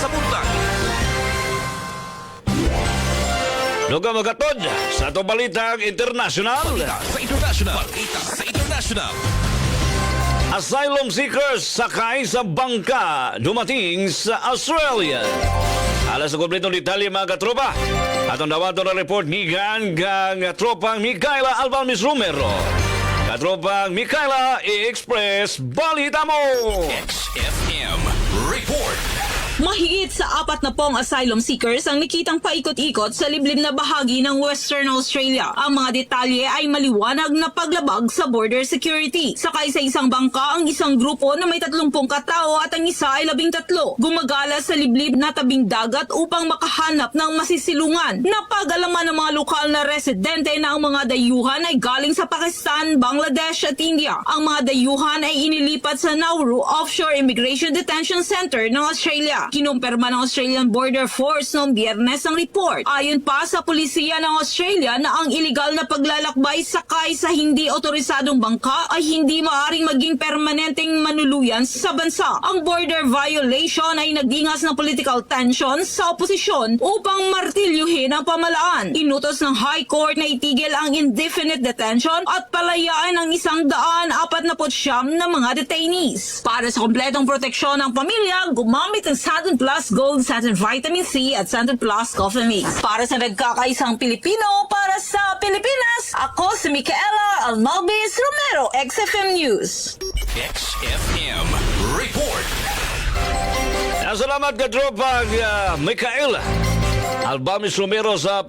sa buntag. Luga magatod sa itong balitang international. Balita sa international. Balita sa international. Asylum seekers sakay sa bangka dumating sa Australia. Alas sa kompletong detalye mga katropa. Atong dawato na report ni gang tropang Micaela Albalmis Romero. Katropang Micaela i-express balita mo. XFM Report. Mahigit sa 40 asylum seekers ang nakitang paikot-ikot sa liblib na bahagi ng Western Australia. Ang mga detalye ay maliwanag na paglabag sa border security. Sakay sa isang bangka ang isang grupo na may 30 katao at ang isa ay 13. Gumagala sa liblib na tabing dagat upang makahanap ng masisilungan. Napag-alaman ng mga lokal na residente na ang mga dayuhan ay galing sa Pakistan, Bangladesh at India. Ang mga dayuhan ay inilipat sa Nauru Offshore Immigration Detention Center ng Australia. Kinumpirma ng Australian Border Force noong Biyernes ang report. Ayon pa sa pulisiya ng Australia na ang iligal na paglalakbay sakay sa hindi otorisadong bangka ay hindi maaaring maging permanenteng manuluyan sa bansa. Ang border violation ay nagdingas ng political tension sa oposisyon upang martilyuhin ang pamalaan. Inutos ng High Court na itigil ang indefinite detention at palayaan ang 149 na mga detainees. Para sa kompletong proteksyon ng pamilya, gumamit ng Satin Plus Gold, Satin Vitamin C at Satin Plus Coffee Mix. Para sa nagkakaisang Pilipino, para sa Pilipinas, ako si Micaela Almalbis Romero, XFM News. XFM Report. Salamat katropang Micaela Albalmis Romero sa